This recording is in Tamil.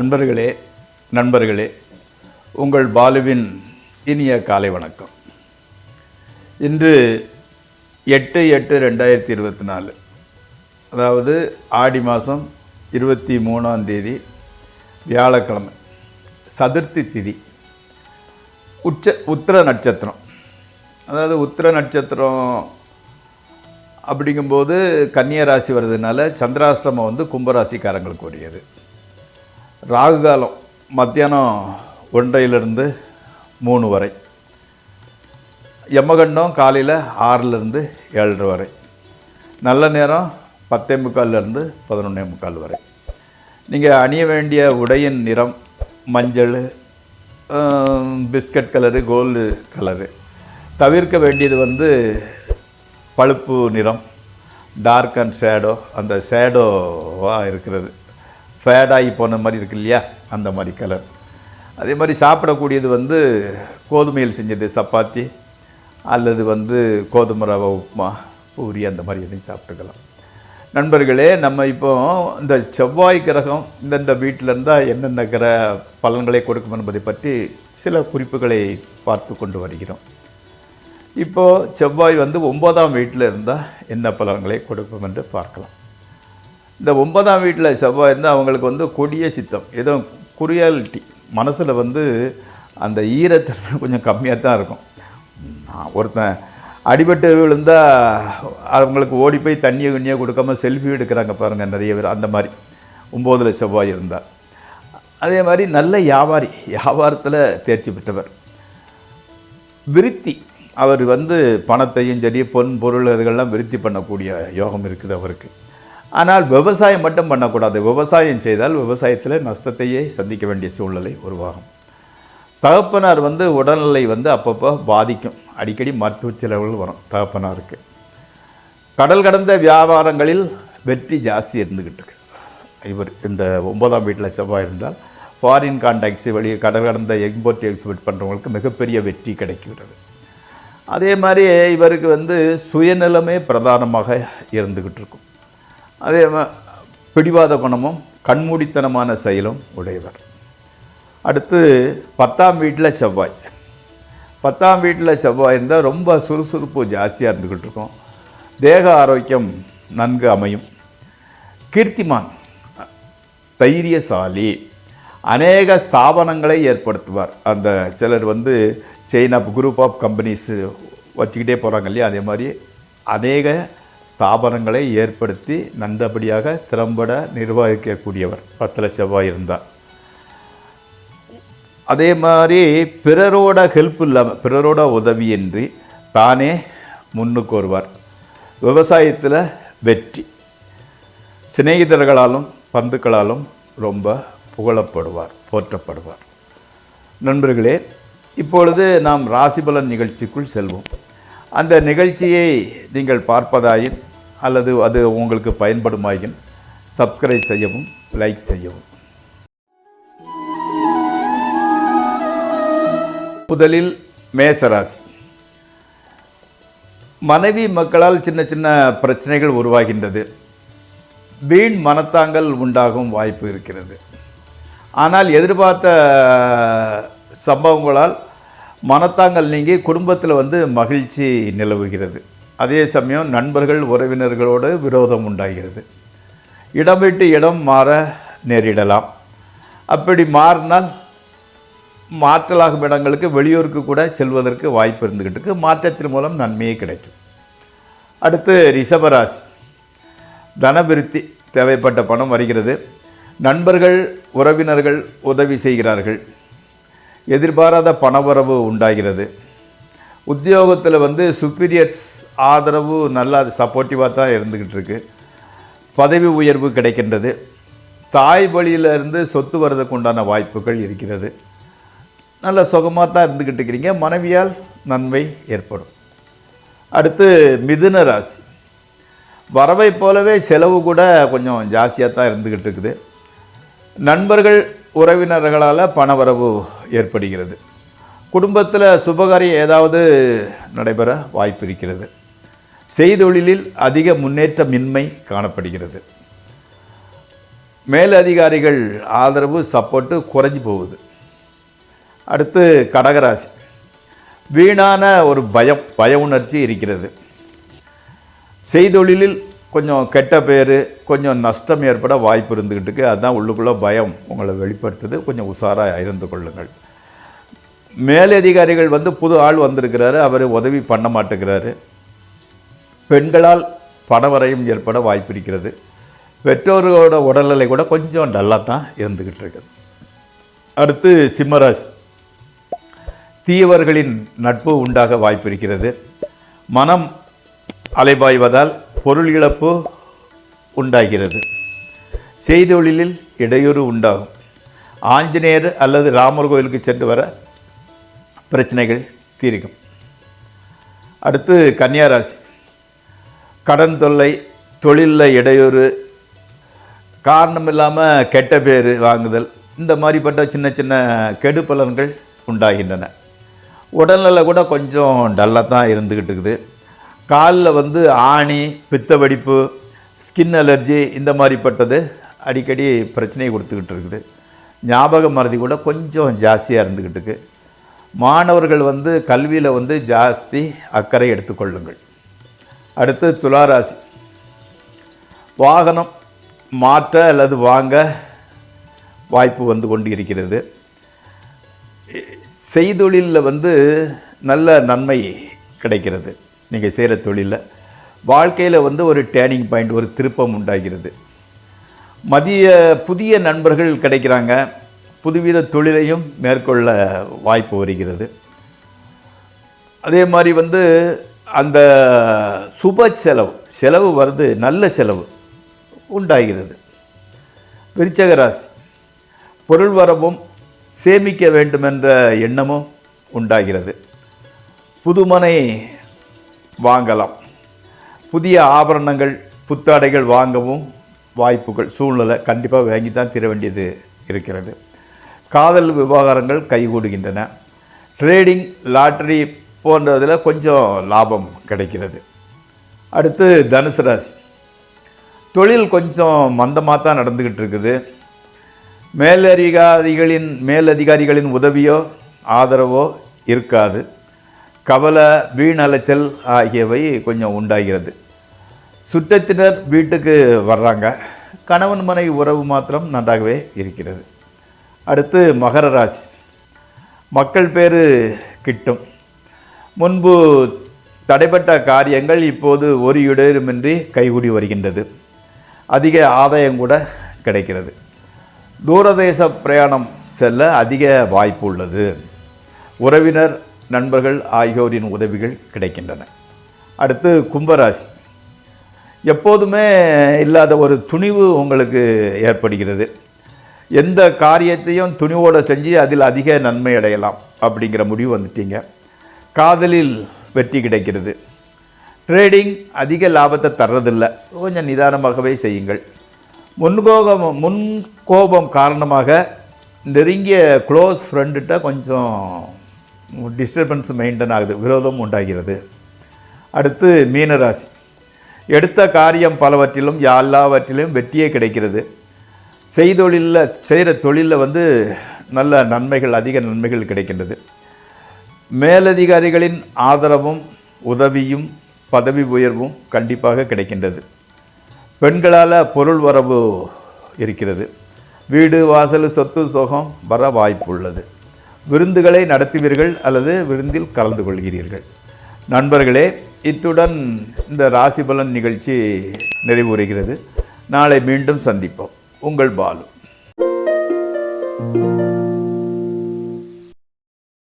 அன்பர்களே, நண்பர்களே, உங்கள் பாலுவின் இனிய காலை வணக்கம். இன்று 8/8/2024, அதாவது ஆடி மாதம் 23ஆம் தேதி வியாழக்கிழமை, சதுர்த்தி திதி, உத்திர நட்சத்திரம். அதாவது உத்திர நட்சத்திரம் அப்படிங்கும்போது கன்னியா ராசி வர்றதுனால சந்திராஷ்டமம் வந்து கும்பராசிக்காரங்களுக்கு உரியது. ராகு காலம் மத்தியானம் 1:00 3 வரை, யமகண்டம் காலையில் 6 7:30 வரை, நல்ல நேரம் 10:45 11:45 வரை. நீங்கள் அணிய வேண்டிய உடையின் நிறம் மஞ்சள், பிஸ்கட் கலரு, கோல்டு கலரு. தவிர்க்க வேண்டியது வந்து பழுப்பு நிறம், டார்க் அண்ட் ஷேடோ, அந்த ஷேடோவாக இருக்கிறது, ஃபேடாகி போன மாதிரி இருக்கு இல்லையா, அந்த மாதிரி கலர். அதே மாதிரி சாப்பிடக்கூடியது வந்து கோதுமையில் செஞ்சது, சப்பாத்தி அல்லது வந்து கோதுமை ரவை உப்புமா, பூரி, அந்த மாதிரி எதையும் சாப்பிட்டுக்கலாம். நண்பர்களே, நம்ம இப்போ இந்த செவ்வாய் கிரகம் இந்தந்த வீட்டில் இருந்தால் என்னென்ன பலன்களை கொடுக்கும் என்பதை பற்றி சில குறிப்புகளை பார்த்து கொண்டு வருகிறோம். இப்போது செவ்வாய் வந்து 9ஆம் வீட்டில் இருந்தால் என்ன பலன்களை கொடுக்கும் என்று பார்க்கலாம். இந்த 9ஆம் வீட்டில் செவ்வாய் இருந்தால் அவங்களுக்கு வந்து கொடிய சித்தம், ஏதோ குரியாலிட்டி, மனசில் வந்து அந்த ஈரத்தன்மை கொஞ்சம் கம்மியாக தான் இருக்கும். ஒருத்தன் அடிபட்டு விழுந்தால் அவங்களுக்கு ஓடி போய் தண்ணியை கொடுக்காம செல்ஃபி எடுக்கிறாங்க பாருங்கள் நிறைய பேர், அந்த மாதிரி 9ல் செவ்வாய் இருந்தால். அதே மாதிரி நல்ல வியாபாரத்தில் தேர்ச்சி பெற்றவர். விருத்தி, அவர் வந்து பணத்தையும் சரி பொன் பொருள் இதுகள்லாம் விருத்தி பண்ணக்கூடிய யோகம் இருக்குது அவருக்கு. ஆனால் விவசாயம் மட்டும் பண்ணக்கூடாது. விவசாயம் செய்தால் விவசாயத்தில் நஷ்டத்தையே சந்திக்க வேண்டிய சூழ்நிலை உருவாகும். தகப்பனார் வந்து உடல்நிலை வந்து அப்பப்போ பாதிக்கும், அடிக்கடி மருத்துவ செலவுகள் வரும் தகப்பனாருக்கு. கடல் கடந்த வியாபாரங்களில் வெற்றி ஜாஸ்தி இருந்துக்கிட்டு இருக்கு. இவர் இந்த 9ஆம் வீட்டில் செவ்வாய் இருந்தால் ஃபாரின் கான்டாக்ட்ஸ் வெளியே கடல் கடந்த எக்ஸ்போர்ட் எக்ஸ்போர்ட் பண்ணுறவங்களுக்கு மிகப்பெரிய வெற்றி கிடைக்கிறது. அதே மாதிரி இவருக்கு வந்து சுயநலமே பிரதானமாக இருந்துக்கிட்டு இருக்கும். அதே பிடிவாத குணமும் கண்மூடித்தனமான செயலும் உடையவர். அடுத்து 10ஆம் வீட்டில் செவ்வாய். 10ஆம் வீட்டில் செவ்வாய் இருந்தால் ரொம்ப சுறுசுறுப்பு ஜாஸ்தியாக இருந்துக்கிட்டு இருக்கும். தேக ஆரோக்கியம் நன்கு அமையும். கீர்த்திமான், தைரியசாலி, அநேக ஸ்தாபனங்களை ஏற்படுத்துவார். அந்த சிலர் வந்து chain of group of companies வச்சுக்கிட்டே போகிறாங்க இல்லையா, அதே மாதிரி அநேக ஸ்தாபனங்களை ஏற்படுத்தி நல்லபடியாக திறம்பட நிர்வகிக்கக்கூடியவர் 10ல் செவ்வாய் இருந்தார். அதே மாதிரி பிறரோட ஹெல்ப் இல்லாமல், பிறரோட உதவியின்றி தானே முன்னுக்கு வருவார். விவசாயத்தில் வெற்றி, சிநேகிதர்களாலும் பந்துக்களாலும் ரொம்ப புகழப்படுவார், போற்றப்படுவார். நண்பர்களே, இப்பொழுது நாம் ராசிபலன் நிகழ்ச்சிக்குள் செல்வோம். அந்த நிகழ்ச்சியை நீங்கள் பார்ப்பதாயின் அல்லது அது உங்களுக்கு பயன்படுமாயின் சப்ஸ்கிரைப் செய்யவும், லைக் செய்யவும். முதலில் மேசராசி. மனைவி மக்களால் சின்ன சின்ன பிரச்சனைகள் உருவாகின்றது. வீண் மனத்தாங்கல் உண்டாகும் வாய்ப்பு இருக்கிறது. ஆனால் எதிர்பார்த்த சம்பவங்களால் மனத்தாங்கல் நீங்கி குடும்பத்தில் வந்து மகிழ்ச்சி நிலவுகிறது. அதே சமயம் நண்பர்கள் உறவினர்களோடு விரோதம் உண்டாகிறது. இடம் விட்டு இடம் மாற நேரிடலாம். அப்படி மாறினால் மாற்றலாகும் இடங்களுக்கு வெளியூருக்கு கூட செல்வதற்கு வாய்ப்பு இருந்துக்கிட்டு இருக்கு. மாற்றத்தின் மூலம் நன்மையே கிடைக்கும். அடுத்து ரிஷபராசி. தனவிருத்தி, தேவைப்பட்ட பணம் வருகிறது. நண்பர்கள் உறவினர்கள் உதவி செய்கிறார்கள். எதிர்பாராத பணவரவு உண்டாகிறது. உத்தியோகத்தில் வந்து சுப்பீரியர்ஸ் ஆதரவு நல்லா சப்போர்ட்டிவாக தான் இருந்துக்கிட்டு இருக்கு. பதவி உயர்வு கிடைக்கின்றது. தாய் வழியிலிருந்து சொத்து வர்றதுக்கு உண்டான வாய்ப்புகள் இருக்கிறது. நல்ல சுகமாக தான் இருந்துக்கிட்டு இருக்கிறீங்க. மனைவியால் நன்மை ஏற்படும். அடுத்து மிதுன ராசி. வரவை போலவே செலவு கூட கொஞ்சம் ஜாஸ்தியாக தான் இருந்துக்கிட்டு இருக்குது. நண்பர்கள் உறவினர்களால் பணவரவு ஏற்படுகிறது. குடும்பத்தில் சுபகாரியம் ஏதாவது நடைபெற வாய்ப்பு இருக்கிறது. செய்தொழிலில் அதிக முன்னேற்றமின்மை காணப்படுகிறது. மேலதிகாரிகள் ஆதரவு சப்போர்ட்டு குறைஞ்சி போகுது. அடுத்து கடகராசி, வீணான ஒரு பய உணர்ச்சி இருக்கிறது. செய்தொழிலில் கொஞ்சம் கெட்ட பேர், கொஞ்சம் நஷ்டம் ஏற்பட வாய்ப்பு இருந்துக்கிட்டு, அதுதான் உள்ளுக்குள்ளே பயம் உங்களை வெளிப்படுத்துது. கொஞ்சம் உஷாராக இருந்து கொள்ளுங்கள். மேலதிகாரிகள் புது ஆள் வந்திருக்கிறாரு, அவர் உதவி பண்ண மாட்டேங்கிறாரு. பெண்களால் பணவரையும் ஏற்பட வாய்ப்பு இருக்கிறது. பெற்றோர்களோட உடல்நிலை கூட கொஞ்சம் டல்லாக தான் இருந்துக்கிட்டு இருக்குது. அடுத்து சிம்மராசி, தீயவர்களின் நட்பு உண்டாக வாய்ப்பு இருக்கிறது. மனம் அலைபாய்வதால் பொருள் இழப்பு உண்டாகிறது. செய்தொழிலில் இடையூறு உண்டாகும். ஆஞ்சநேயர் அல்லது ராமர் கோயிலுக்கு சென்று வர பிரச்சனைகள் தீர்க்கும். அடுத்து கன்னியாராசி, கடன் தொல்லை, தொழிலில் இடையூறு, காரணம் இல்லாமல் கெட்ட பேர் வாங்குதல், இந்த மாதிரிப்பட்ட சின்ன சின்ன கெடு பலன்கள் உண்டாகின்றன. உடல்நிலை கூட கொஞ்சம் டல்லாக தான் இருந்துக்கிட்டு இருக்குது. காலில் ஆணி, பித்த வெடிப்பு, ஸ்கின் அலர்ஜி, இந்த மாதிரிப்பட்டது அடிக்கடி பிரச்சனையை கொடுத்துக்கிட்டு இருக்குது. ஞாபக மறதி கூட கொஞ்சம் ஜாஸ்தியாக இருந்துக்கிட்டு இருக்குது. மாணவர்கள் கல்வியில் ஜாஸ்தி அக்கறை எடுத்துக்கொள்ளுங்கள். அடுத்து துளாராசி, வாகனம் மாற்ற அல்லது வாங்க வாய்ப்பு கொண்டு இருக்கிறது. செய்தொழிலில் நல்ல நன்மை கிடைக்கிறது. நீங்கள் செய்கிற தொழிலில் வாழ்க்கையில் ஒரு டேர்னிங் பாயிண்ட், ஒரு திருப்பம் உண்டாகிறது. புதிய நண்பர்கள் கிடைக்கிறாங்க. புதுவித தொழிலையும் மேற்கொள்ள வாய்ப்பு வருகிறது. அதே மாதிரி அந்த சுப செலவு வருது, நல்ல செலவு உண்டாகிறது. விருச்சிக ராசி, பொருள் வரவும் சேமிக்க வேண்டுமென்ற எண்ணமும் உண்டாகிறது. புதுமனை வாங்கலாம். புதிய ஆபரணங்கள், புத்தாடைகள் வாங்கவும் வாய்ப்புகள், சூழ்நிலை கண்டிப்பாக வாங்கி தான் தர வேண்டியது இருக்கிறது. காதல் விவகாரங்கள் கைகூடுகின்றன. ட்ரேடிங், லாட்டரி போன்றதில் கொஞ்சம் லாபம் கிடைக்கிறது. அடுத்து தனுசு ராசி, தொழில் கொஞ்சம் மந்தமாக தான் நடந்துக்கிட்டு இருக்குது. மேலதிகாரிகளின் உதவியோ ஆதரவோ இருக்காது. கவலை, வீண் அலைச்சல் ஆகியவை கொஞ்சம் உண்டாகிறது. சுற்றத்தினர் வீட்டுக்கு வர்றாங்க. கணவன் மனைவி உறவு மாத்திரம் நன்றாகவே இருக்கிறது. அடுத்து மகர ராசி, மக்கள் பேர் கிட்டும். முன்பு தடைப்பட்ட காரியங்கள் இப்போது ஒரு இடையூறுமின்றி கைகூடி வருகின்றது. அதிக ஆதாயம் கூட கிடைக்கிறது. தூரதேச பிரயாணம் செல்ல அதிக வாய்ப்பு உள்ளது. உறவினர், நண்பர்கள் ஆகியோரின் உதவிகள் கிடைக்கின்றன. அடுத்து கும்பராசி, எப்போதுமே இல்லாத ஒரு துணிவு உங்களுக்கு ஏற்படுகிறது. எந்த காரியத்தையும் துணிவோடு செஞ்சு அதில் அதிக நன்மை அடையலாம் அப்படிங்கிற முடிவு வந்துட்டீங்க. காதலில் வெற்றி கிடைக்கிறது. ட்ரேடிங் அதிக லாபத்தை தர்றதில்லை, கொஞ்சம் நிதானமாகவே செய்யுங்கள். முன்கோபம் காரணமாக நெருங்கிய க்ளோஸ் ஃப்ரெண்டுகிட்ட கொஞ்சம் டிஸ்டர்பன்ஸ் மெயின்டைன் ஆகுது, விரோதம் உண்டாகிறது. அடுத்து மீனராசி, எடுத்த காரியம் பலவற்றிலும் எல்லாவற்றிலும் வெற்றியே கிடைக்கிறது. செய்கிற தொழிலில் நல்ல நன்மைகள், அதிக நன்மைகள் கிடைக்கின்றது. மேலதிகாரிகளின் ஆதரவும் உதவியும் பதவி உயர்வும் கண்டிப்பாக கிடைக்கின்றது. பெண்களால் பொருள் வரவு இருக்கிறது. வீடு, வாசல், சொத்து, சுகம் வர வாய்ப்பு உள்ளது. விருந்துகளை நடத்துவீர்கள் அல்லது விருந்தில் கலந்து கொள்கிறீர்கள். நண்பர்களே, இத்துடன் இந்த ராசி பலன் நிகழ்ச்சி நிறைவுறுகிறது. நாளை மீண்டும் சந்திப்போம். உங்கள் பாலு.